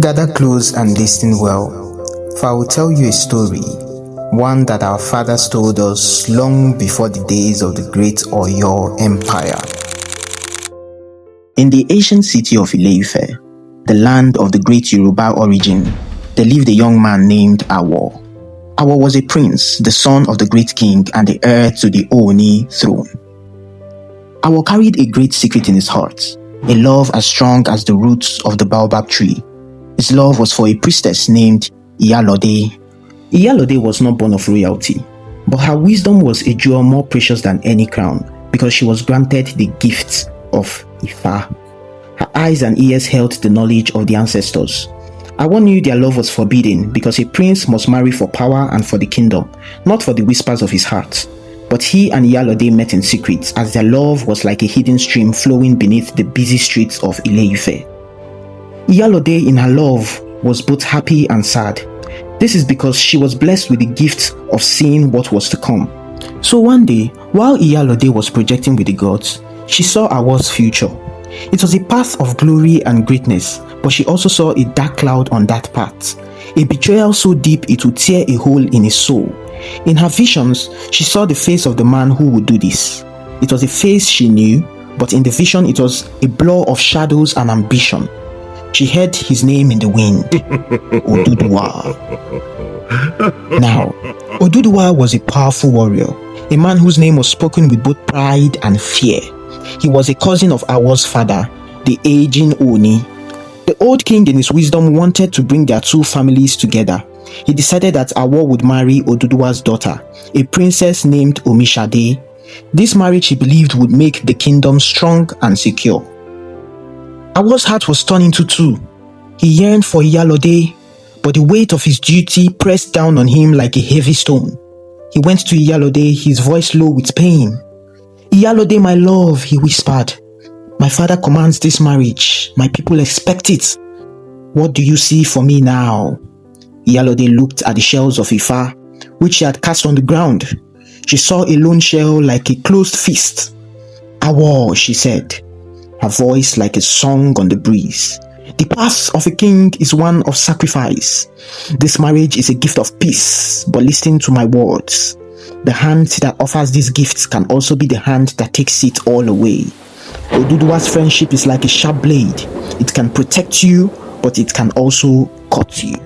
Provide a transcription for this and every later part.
Gather close and listen well, for I will tell you a story, one that our fathers told us long before the days of the great Oyo Empire. In the ancient city of Ile-Ife, the land of the great Yoruba origin, there lived a young man named Awo. Awo was a prince, the son of the great king and the heir to the Ooni throne. Awo carried a great secret in his heart, a love as strong as the roots of the baobab tree. His love was for a priestess named Iyalode. Iyalode was not born of royalty, but her wisdom was a jewel more precious than any crown because she was granted the gift of Ifa. Her eyes and ears held the knowledge of the ancestors. Awo knew their love was forbidden because a prince must marry for power and for the kingdom, not for the whispers of his heart. But he and Iyalode met in secret, as their love was like a hidden stream flowing beneath the busy streets of Ile-Ife. Iyalode in her love was both happy and sad. This is because she was blessed with the gift of seeing what was to come. So one day, while Iyalode was projecting with the gods, she saw Awo's future. It was a path of glory and greatness, but she also saw a dark cloud on that path, a betrayal so deep it would tear a hole in his soul. In her visions, she saw the face of the man who would do this. It was a face she knew, but in the vision it was a blur of shadows and ambition. She heard his name in the wind, Oduduwa. Now, Oduduwa was a powerful warrior, a man whose name was spoken with both pride and fear. He was a cousin of Awo's father, the aging Ooni. The old king in his wisdom wanted to bring their two families together. He decided that Awo would marry Oduduwa's daughter, a princess named Omishade. This marriage he believed would make the kingdom strong and secure. Awo's heart was torn into two. He yearned for Iyalode, but the weight of his duty pressed down on him like a heavy stone. He went to Iyalode, his voice low with pain. "Iyalode, my love," he whispered. "My father commands this marriage. My people expect it. What do you see for me now?" Iyalode looked at the shells of Ifa, which she had cast on the ground. She saw a lone shell like a closed fist. "Awo," she said, her voice like a song on the breeze. "The path of a king is one of sacrifice. This marriage is a gift of peace, but listen to my words. The hand that offers these gifts can also be the hand that takes it all away. Oduduwa's friendship is like a sharp blade. It can protect you, but it can also cut you."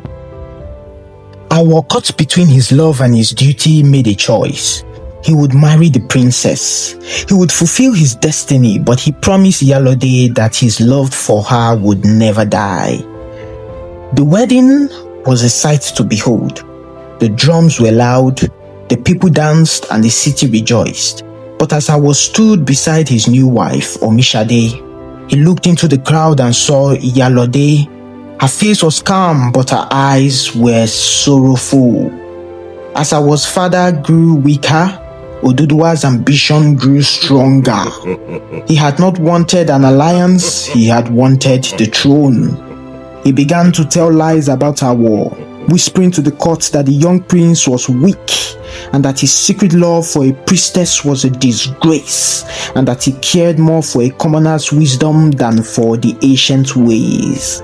Awo, caught between his love and his duty, made a choice. He would marry the princess. He would fulfill his destiny, but he promised Iyalode that his love for her would never die. The wedding was a sight to behold. The drums were loud, the people danced, and the city rejoiced. But as Awo stood beside his new wife, Omishade, he looked into the crowd and saw Iyalode. Her face was calm, but her eyes were sorrowful. As Awo's father grew weaker, Oduduwa's ambition grew stronger. He had not wanted an alliance, he had wanted the throne. He began to tell lies about Awo, whispering to the court that the young prince was weak, and that his secret love for a priestess was a disgrace, and that he cared more for a commoner's wisdom than for the ancient ways.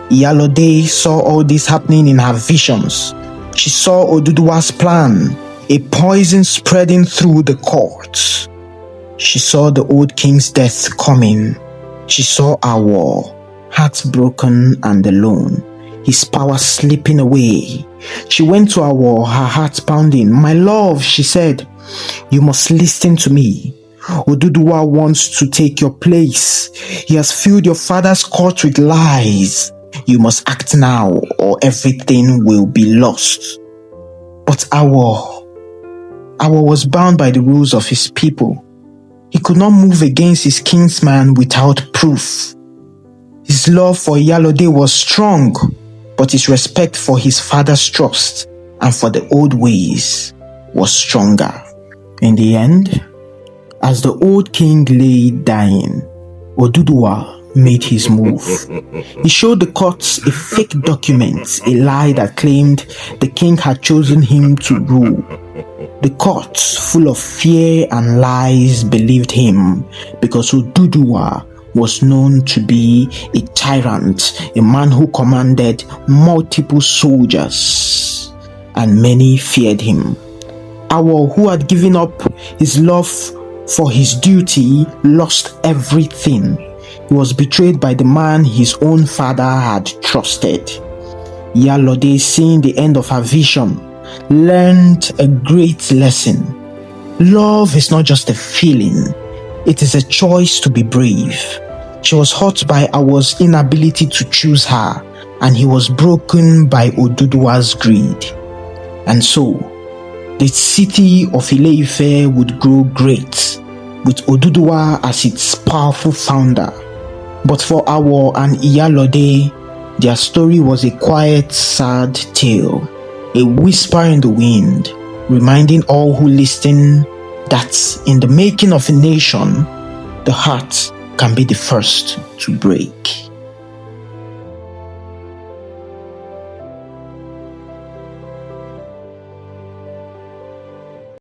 Iyalode saw all this happening in her visions. She saw Oduduwa's plan, a poison spreading through the court. She saw the old king's death coming. She saw Awo, heartbroken and alone, his power slipping away. She went to Awo, her heart pounding. "My love," she said, "you must listen to me. Oduduwa wants to take your place. He has filled your father's court with lies. You must act now or everything will be lost." But Awo was bound by the rules of his people. He could not move against his kinsman without proof. His love for Iyalode was strong, but his respect for his father's trust and for the old ways was stronger. In the end, as the old king lay dying, Oduduwa made his move. He showed the courts a fake document, a lie that claimed the king had chosen him to rule. The courts, full of fear and lies, believed him because Oduduwa was known to be a tyrant, a man who commanded multiple soldiers, and many feared him. Awo, who had given up his love for his duty, lost everything. He was betrayed by the man his own father had trusted. Iyalode, seeing the end of her vision, learned a great lesson. Love is not just a feeling, it is a choice to be brave. She was hurt by Awo's inability to choose her, and he was broken by Oduduwa's greed. And so, the city of Ile-Ife would grow great, with Oduduwa as its powerful founder. But for Awo and Iyalode, their story was a quiet, sad tale, a whisper in the wind, reminding all who listen that in the making of a nation, the heart can be the first to break.